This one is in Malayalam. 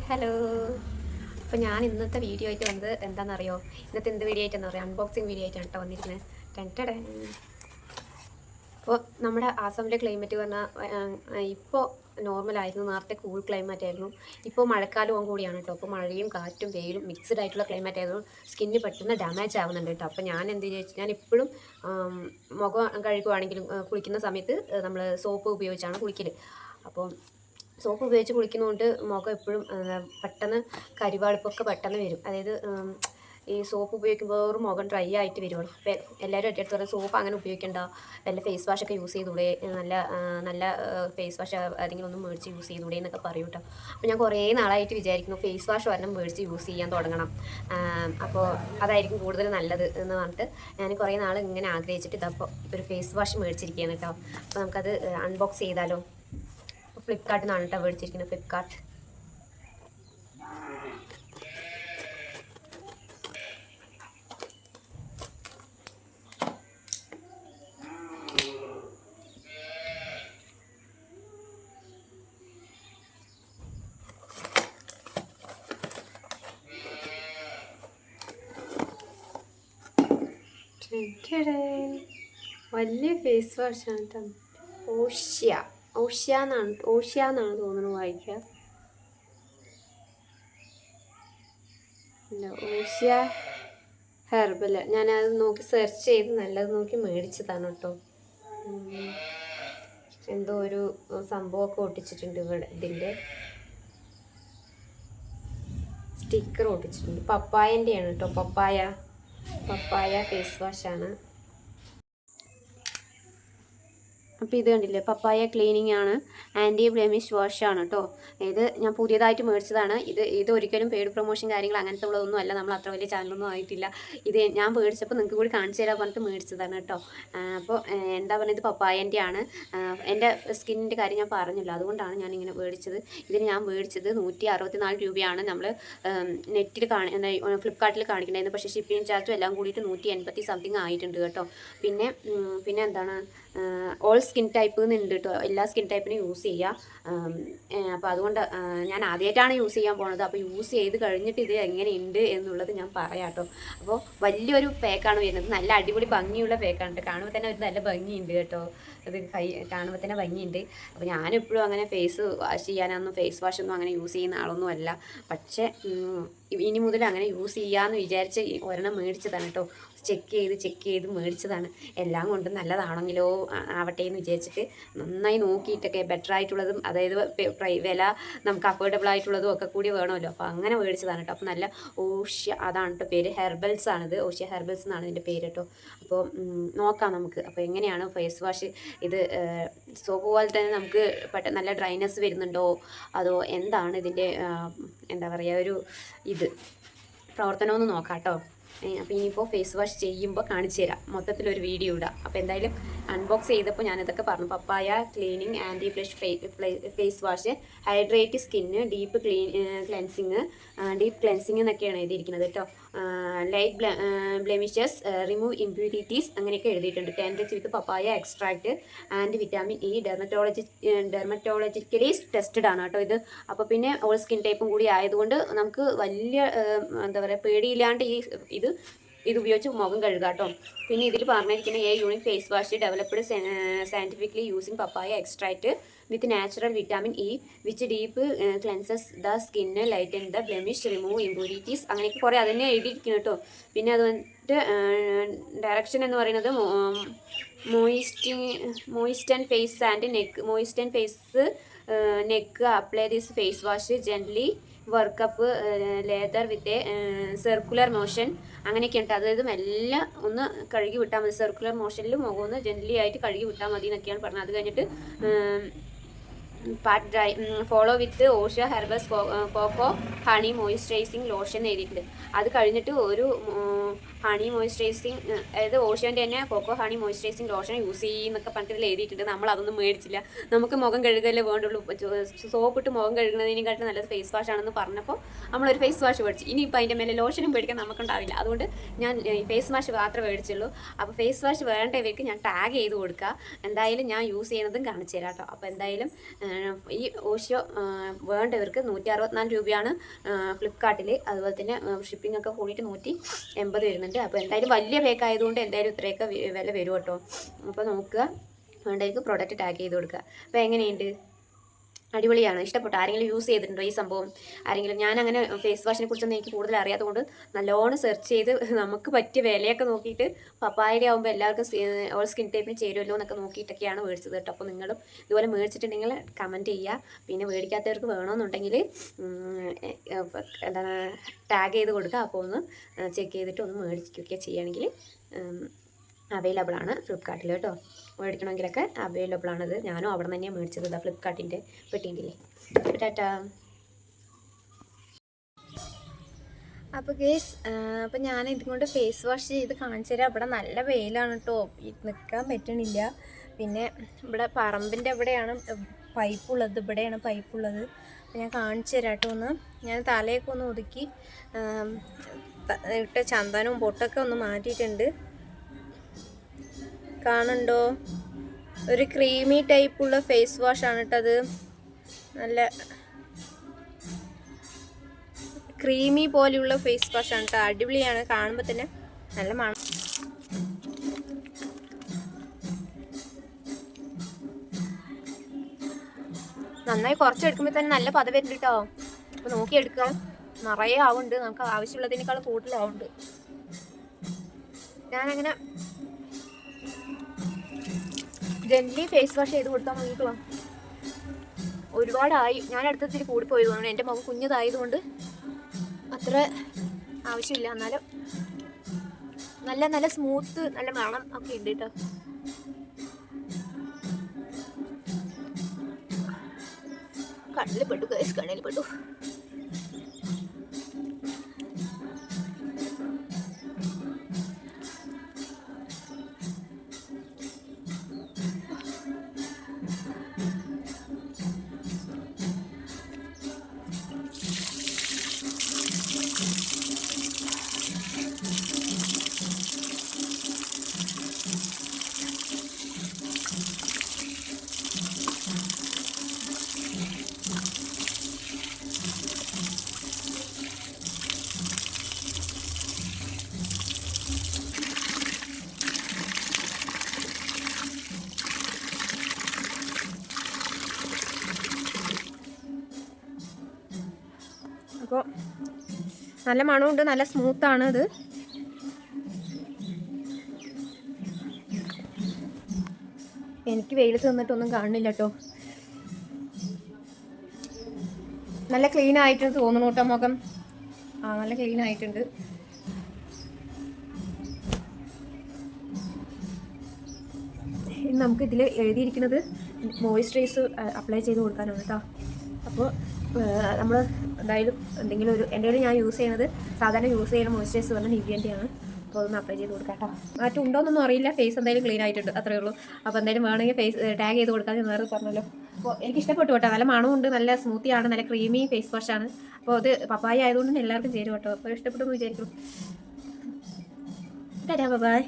ഹലോ. അപ്പോൾ ഞാൻ ഇന്നത്തെ വീഡിയോ ആയിട്ട് വന്നത് എന്താണെന്നറിയോ? ഇന്നത്തെ എന്ത് വീഡിയോ ആയിട്ടെന്ന് പറയാം, അൺബോക്സിങ് വീഡിയോ ആയിട്ടാണ് കേട്ടോ വന്നിരിക്കുന്നത്. ടെൻറ്റഡേ. അപ്പോൾ നമ്മുടെ ആസാമിലെ ക്ലൈമറ്റ് പറഞ്ഞാൽ ഇപ്പോൾ നോർമലായിരുന്നു. നേരത്തെ കൂൾ ക്ലൈമറ്റ് ആയിരുന്നു. ഇപ്പോൾ മഴക്കാലവും കൂടിയാണ് കേട്ടോ. അപ്പോൾ മഴയും കാറ്റും വെയിലും മിക്സ്ഡ് ആയിട്ടുള്ള ക്ലൈമറ്റ് ആയിരുന്നു. സ്കിന്ന് പെട്ടെന്ന് ഡാമേജ് ആവുന്നുണ്ട് കേട്ടോ. അപ്പോൾ ഞാൻ എന്ത് ചോദിച്ചാൽ ഞാൻ എപ്പോഴും മുഖം കഴുകുവാണെങ്കിലും കുളിക്കുന്ന സമയത്ത് നമ്മൾ സോപ്പ് ഉപയോഗിച്ചാണ് കുളിക്കൽ. അപ്പോൾ സോപ്പ് ഉപയോഗിച്ച് കുളിക്കുന്നതുകൊണ്ട് മുഖം എപ്പോഴും പെട്ടെന്ന് കരിവാളിപ്പൊക്കെ പെട്ടെന്ന് വരും. അതായത് ഈ സോപ്പ് ഉപയോഗിക്കുമ്പോൾ മുഖം ഡ്രൈ ആയിട്ട് വരുവാണ്. അപ്പോൾ എല്ലാവരും അടുത്ത് പറയും സോപ്പ് അങ്ങനെ ഉപയോഗിക്കേണ്ട, വല്ല ഫേസ് വാഷൊക്കെ യൂസ് ചെയ്തൂടെ, നല്ല നല്ല ഫേസ് വാഷ് ഏതെങ്കിലും ഒന്നും മേടിച്ച് യൂസ് ചെയ്തൂടെ എന്നൊക്കെ പറയും കേട്ടോ. അപ്പോൾ ഞാൻ കുറേ നാളായിട്ട് വിചാരിക്കുന്നു ഫേസ് വാഷ് ഒരെണ്ണം മേടിച്ച് യൂസ് ചെയ്യാൻ തുടങ്ങണം. അപ്പോൾ അതായിരിക്കും കൂടുതൽ നല്ലത് എന്ന് പറഞ്ഞിട്ട് ഞാൻ കുറേ നാൾ ഇങ്ങനെ ആഗ്രഹിച്ചിട്ട് ഇതപ്പോൾ ഒരു ഫേസ് വാഷ് മേടിച്ചിരിക്കുകയാണ് കേട്ടോ. അപ്പോൾ നമുക്കത് അൺബോക്സ് ചെയ്താലോ? ഫ്ലിപ്കാർട്ടിൽ നിന്നാണ് കേട്ടോ മേടിച്ചിരിക്കുന്നത്. ഫ്ലിപ്കാർട്ട്. വലിയ ഫേസ് വാഷാണ് കേട്ടോ. ഓഷ്യ എന്നാണ് തോന്നുന്നു വായിക്കുക. ഇല്ല, ഓഷ്യ ഹെർബൽ. ഞാനത് നോക്കി സെർച്ച് ചെയ്ത് നല്ലത് നോക്കി മേടിച്ചതാണ് കേട്ടോ. എന്തോ ഒരു സംഭവമൊക്കെ ഒട്ടിച്ചിട്ടുണ്ട് ഇവിടെ. ഇതിൻ്റെ സ്റ്റിക്കർ ഒട്ടിച്ചിട്ടുണ്ട്. പപ്പായൻ്റെയാണ് കേട്ടോ. പപ്പായ ഫേസ് വാഷാണ്. അപ്പോൾ ഇത് കണ്ടില്ലേ, പപ്പായ ക്ലീനിങ് ആണ്, ആൻറ്റി ബ്ലെമിഷ് വാഷാണ് കേട്ടോ. ഇത് ഞാൻ പുതിയതായിട്ട് മേടിച്ചതാണ്. ഇത് ഒരിക്കലും പെയ്ഡ് പ്രൊമോഷൻ കാര്യങ്ങൾ അങ്ങനത്തെ ഉള്ളതൊന്നും അല്ല. നമ്മൾ അത്ര വലിയ ചാനലൊന്നും ആയിട്ടില്ല. ഇത് ഞാൻ മേടിച്ചപ്പോൾ നിങ്ങൾക്ക് കൂടി കാണിച്ചു തരാൻ പറഞ്ഞിട്ട് മേടിച്ചതാണ് കേട്ടോ. അപ്പോൾ എന്താ പറയുക, ഇത് പപ്പായൻ്റെ ആണ്. എൻ്റെ സ്കിന്നിൻ്റെ കാര്യം ഞാൻ പറഞ്ഞില്ല, അതുകൊണ്ടാണ് ഞാനിങ്ങനെ മേടിച്ചത്. ഇതിന് ഞാൻ മേടിച്ചത് 164 രൂപയാണ് നമ്മൾ നെറ്റിൽ ഫ്ലിപ്കാർട്ടിൽ കാണിക്കേണ്ടായിരുന്നു. പക്ഷേ ഷിപ്പിംഗ് ചാർജും എല്ലാം കൂടിയിട്ട് 180 സംതിങ് ആയിട്ടുണ്ട് കേട്ടോ. പിന്നെ എന്താണ്, ഓൾ സ്കിൻ ടൈപ്പ് എന്നുണ്ട് കേട്ടോ. എല്ലാ സ്കിൻ ടൈപ്പിനും യൂസ് ചെയ്യുക. അപ്പോൾ അതുകൊണ്ട് ഞാൻ ആദ്യമായിട്ടാണ് യൂസ് ചെയ്യാൻ പോണത്. അപ്പോൾ യൂസ് ചെയ്ത് കഴിഞ്ഞിട്ട് ഇത് എങ്ങനെയുണ്ട് എന്നുള്ളത് ഞാൻ പറയാം കേട്ടോ. അപ്പോൾ വലിയൊരു പാക്കാണ് വരുന്നത്. നല്ല അടിപൊളി ഭംഗിയുള്ള പാക്കാണ് കേട്ടോ. കാണുമ്പോൾ തന്നെ ഒരു നല്ല ഭംഗിയുണ്ട് കേട്ടോ. ഇത് കാണുമ്പോൾ തന്നെ ഭംഗിയുണ്ട്. അപ്പോൾ ഞാനെപ്പോഴും അങ്ങനെ ഫേസ് വാഷ് ചെയ്യാനൊന്നും ഫേസ് വാഷൊന്നും അങ്ങനെ യൂസ് ചെയ്യുന്ന ആളൊന്നും അല്ല. പക്ഷേ ഇനി മുതൽ അങ്ങനെ യൂസ് ചെയ്യാമെന്ന് വിചാരിച്ച് ഒരെണ്ണം മേടിച്ചതാണ് കേട്ടോ. ചെക്ക് ചെയ്ത് മേടിച്ചതാണ്. എല്ലാം കൊണ്ടും നല്ലതാണെങ്കിലോ ആവട്ടെ എന്ന് വിചാരിച്ചിട്ട് നന്നായി നോക്കിയിട്ടൊക്കെ ബെറ്റർ ആയിട്ടുള്ളതും, അതായത് വില നമുക്ക് അഫോർഡബിൾ ആയിട്ടുള്ളതും ഒക്കെ കൂടി വേണമല്ലോ. അപ്പോൾ അങ്ങനെ മേടിച്ചതാണ് കേട്ടോ. അപ്പോൾ നല്ല ഓഷ്യ, അതാണ് കേട്ടോ പേര്. ഹെർബൽസ് ആണിത്. ഓഷ്യ ഹെർബൽസ് എന്നാണ് ഇതിൻ്റെ പേര് കേട്ടോ. അപ്പോൾ നോക്കാം നമുക്ക്. അപ്പോൾ എങ്ങനെയാണ് ഫേസ് വാഷ്, ഇത് സോപ്പ് പോലെ തന്നെ നമുക്ക് പെട്ടെന്ന് നല്ല ഡ്രൈനെസ് വരുന്നുണ്ടോ, അതോ എന്താണ് ഇതിൻ്റെ എന്താ പറയുക ഒരു പ്രവർത്തനമൊന്ന് നോക്കാം കേട്ടോ. അപ്പോൾ ഇനിയിപ്പോൾ ഫേസ് വാഷ് ചെയ്യുമ്പോൾ കാണിച്ചു തരാം, മൊത്തത്തിലൊരു വീഡിയോ ഇടാം. അപ്പോൾ എന്തായാലും അൺബോക്സ് ചെയ്തപ്പോൾ ഞാനിതൊക്കെ പറഞ്ഞു. Papaya cleaning anti blush face wash, hydrate skin, deep cleansing എന്നൊക്കെയാണ് എഴുതിയിരിക്കുന്നത് കേട്ടോ. ലൈറ്റ് ബ്ലെമിഷസ്, റിമൂവ് ഇമ്പ്യൂരിറ്റീസ് അങ്ങനെയൊക്കെ എഴുതിയിട്ടുണ്ട്. Enriched with papaya extract and vitamin E, dermatologically tested ആണ് കേട്ടോ ഇത്. അപ്പോൾ പിന്നെ ഓൾ സ്കിൻ ടൈപ്പും കൂടി ആയതുകൊണ്ട് നമുക്ക് വലിയ എന്താ പറയുക പേടിയില്ലാണ്ട് ഇത് ഉപയോഗിച്ച് മുഖം കഴുകാം കേട്ടോ. പിന്നെ ഇതിൽ പറഞ്ഞിരിക്കുന്ന unique face wash developed scientifically using papaya extract with natural vitamin E which deep cleanses the skin, lighten the blemish, remove impurities അങ്ങനെയൊക്കെ കുറേ അതിനെ എഴുതിയിരിക്കുന്നു കേട്ടോ. പിന്നെ അത് വന്നിട്ട് ഡയറക്ഷൻ എന്ന് പറയുന്നത് moisten face and neck apply this face wash gently work up lather with circular motion അങ്ങനെയൊക്കെ ഉണ്ട്. അതായത് മെല്ലെ ഒന്ന് കഴുകി വിട്ടാൽ മതി. സർക്കുലർ മോഷനിൽ മുഖം ഒന്ന് ജെന്റ്ലി ആയിട്ട് കഴുകി വിട്ടാൽ മതി എന്നൊക്കെയാണ് പറഞ്ഞത്. അത് കഴിഞ്ഞിട്ട് pat dry follow with Oshea Herbals cocoa honey moisturising lotion എഴുതിയിട്ടുണ്ട്. അത് കഴിഞ്ഞിട്ട് ഒരു ഹണി മോയ്സ്ചറൈസിങ്, അതായത് ഓഷ്യൻ്റെ തന്നെ cocoa honey moisturising lotion use ചെയ്യുന്നൊക്കെ പറഞ്ഞിട്ട് ഇതിൽ എഴുതിയിട്ടുണ്ട്. നമ്മൾ അതൊന്നും മേടിച്ചില്ല. നമുക്ക് മുഖം കഴുകലേ വേണ്ടുള്ളൂ. സോപ്പിട്ട് മുഖം കഴുകുന്നതിനെക്കാട്ടും നല്ലത് ഫേസ് വാഷ് ആണെന്ന് പറഞ്ഞപ്പോൾ നമ്മളൊരു ഫേസ് വാഷ് മേടിച്ചു. ഇനിയിപ്പോൾ അതിൻ്റെ മേലെ ലോഷനും മേടിക്കാൻ നമുക്കുണ്ടാവില്ല. അതുകൊണ്ട് ഞാൻ ഫേസ് വാഷ് മാത്രമേ മേടിച്ചുള്ളൂ. അപ്പോൾ ഫേസ് വാഷ് വേണ്ടവർക്ക് ഞാൻ ടാഗ് ചെയ്ത് കൊടുക്കുക. എന്തായാലും ഞാൻ യൂസ് ചെയ്യുന്നതും കാണിച്ചു തരാം കേട്ടോ. അപ്പോൾ എന്തായാലും ഈ ഓഷ്യോ വേണ്ടവർക്ക് 164 രൂപയാണ് ഫ്ലിപ്കാർട്ടിൽ. അതുപോലെ തന്നെ ഷിപ്പിംഗ് ഒക്കെ കൂടിയിട്ട് 180 വരുന്നുണ്ട്. അപ്പോൾ എന്തായാലും വലിയ പേക്ക് ആയതുകൊണ്ട് എന്തായാലും ഇത്രയൊക്കെ വില വരും കേട്ടോ. അപ്പോൾ നോക്കുക, വേണ്ടവർക്ക് പ്രൊഡക്റ്റ് ടാഗ് ചെയ്ത് കൊടുക്കുക. അപ്പോൾ എങ്ങനെയുണ്ട്? അടിപൊളിയാണ്. ഇഷ്ടപ്പെട്ടു? ആരെങ്കിലും യൂസ് ചെയ്തിട്ടുണ്ടോ ഈ സംഭവം? ആരെങ്കിലും? ഞാനങ്ങനെ ഫേസ് വാഷിനെ കുറിച്ചൊന്നും എനിക്ക് കൂടുതൽ അറിയാത്തതുകൊണ്ട് നല്ലോണം സെർച്ച് ചെയ്ത് നമുക്ക് പറ്റിയ വിലയൊക്കെ നോക്കിയിട്ട് പപ്പായയുടെ ആകുമ്പോൾ എല്ലാവർക്കും ഓൾ സ്കിൻ ടൈപ്പിന് ചേരുമല്ലോ എന്നൊക്കെ നോക്കിയിട്ടൊക്കെയാണ് മേടിച്ചത് കേട്ടോ. അപ്പോൾ നിങ്ങളും ഇതുപോലെ മേടിച്ചിട്ടുണ്ടെങ്കിൽ കമൻറ്റ് ചെയ്യുക. പിന്നെ മേടിക്കാത്തവർക്ക് വേണമെന്നുണ്ടെങ്കിൽ എന്താണ് ടാഗ് ചെയ്ത് കൊടുക്കുക. അപ്പോൾ ഒന്ന് ചെക്ക് ചെയ്തിട്ട് ഒന്ന് മേടിക്കുകയൊക്കെ ചെയ്യുകയാണെങ്കിൽ അവൈലബിൾ ആണ് ഫ്ലിപ്കാർട്ടിൽ കേട്ടോ. മേടിക്കണമെങ്കിലൊക്കെ അവൈലബിൾ ആണത്. ഞാനും അവിടെ തന്നെയാണ് മേടിച്ചത്. ഇതാ ഫ്ലിപ്കാർട്ടിൻ്റെ പെട്ടിൻ്റെ. ടാറ്റാ. അപ്പോൾ ഗേസ്, അപ്പോൾ ഞാൻ ഇതുകൊണ്ട് ഫേസ് വാഷ് ചെയ്ത് കാണിച്ചു തരാം. ഇവിടെ നല്ല വെയിലാണ് കേട്ടോ, നിൽക്കാൻ പറ്റണില്ല. പിന്നെ ഇവിടെ പറമ്പിൻ്റെ എവിടെയാണ് പൈപ്പുള്ളത്, ഇവിടെയാണ് പൈപ്പുള്ളത്. അപ്പോൾ ഞാൻ കാണിച്ചു തരാം കേട്ടോ. ഒന്ന് ഞാൻ തലയൊക്കെ ഒന്ന് ഒതുക്കി ഇട്ട ചന്ദനവും പൊട്ടൊക്കെ ഒന്ന് മാറ്റിയിട്ടുണ്ട്. കാണുന്നുണ്ടോ? ഒരു ക്രീമി ടൈപ്പുള്ള ഫേസ് വാഷാണ് കേട്ടത്. നല്ല ക്രീമി പോലെയുള്ള ഫേസ് വാഷാണ് കേട്ടോ. അടിപൊളിയാണ്, കാണുമ്പോൾ തന്നെ നല്ല മണം. നന്നായി കുറച്ചെടുക്കുമ്പോൾ തന്നെ നല്ല പത വരുന്നുണ്ട് കേട്ടോ. അപ്പോൾ നോക്കിയെടുക്കുക. നിറയെ ആവുന്നുണ്ട്, നമുക്ക് ആവശ്യമുള്ളതിനേക്കാൾ കൂടുതലാവുന്നുണ്ട്. ഞാനങ്ങനെ ജെന്റ്ലി ഫേസ് വാഷ് ചെയ്ത് കൊടുത്താൽ മതിട്ടോ. ഒരുപാടായി, ഞാൻ അടുത്തിരി കൂടിപ്പോയത് കൊണ്ട് എൻ്റെ മുഖം കുഞ്ഞതായതുകൊണ്ട് അത്ര ആവശ്യമില്ല. എന്നാലും നല്ല നല്ല സ്മൂത്ത് നല്ല മണം ഒക്കെ ഉണ്ട് കേട്ടോ. കണ്ണിൽ പെട്ടു ഗൈസ്, കണ്ണിൽ പെട്ടു. അപ്പോൾ നല്ല മണമുണ്ട്, നല്ല സ്മൂത്താണ് ഇത്. എനിക്ക് വെയിലത്ത് നിന്നിട്ടൊന്നും കാണുന്നില്ല കേട്ടോ. നല്ല ക്ലീൻ ആയിട്ട് തോന്നുന്നു കേട്ടോ മുഖം. നല്ല ക്ലീൻ ആയിട്ടുണ്ട്. നമുക്ക് ഇതിൽ എഴുതിയിരിക്കുന്നത് മോയ്സ്ചറൈസ് അപ്ലൈ ചെയ്ത് കൊടുക്കാനാണ് കേട്ടോ. അപ്പോൾ നമ്മൾ എന്തായാലും എന്തെങ്കിലും എൻ്റെ ഞാൻ യൂസ് ചെയ്യുന്നത് സാധാരണ യൂസ് ചെയ്യുന്ന മോയ്സ്ചറൈസ് പറഞ്ഞാൽ നിവ്യേൻ്റെയാണ്. അപ്പോൾ അതൊന്ന് അപ്ലൈ ചെയ്ത് കൊടുക്കാം കേട്ടോ. മാറ്റം ഉണ്ടോയെന്നൊന്നും അറിയില്ല. ഫേസ് എന്തായാലും ക്ലീൻ ആയിട്ടുണ്ട്, അത്രയേ ഉള്ളൂ. അപ്പോൾ എന്തായാലും വേണമെങ്കിൽ ഫേസ് ടാഗ് ചെയ്ത് കൊടുക്കാൻ ഞാൻ നേരത്തെ പറഞ്ഞല്ലോ. അപ്പോൾ എനിക്ക് ഇഷ്ടപ്പെട്ടു കേട്ടോ. നല്ല മണമുണ്ട്, നല്ല സ്മൂത്തിയാണ്, നല്ല ക്രീമി ഫേസ് വാഷാണ്. അപ്പോൾ അത് പപ്പായ ആയതുകൊണ്ട് എല്ലാവർക്കും ചേരും കേട്ടോ. അപ്പോൾ ഇഷ്ടപ്പെട്ടു എന്ന് വിചാരിക്കുന്നു. ടാറ്റാ, ബൈ.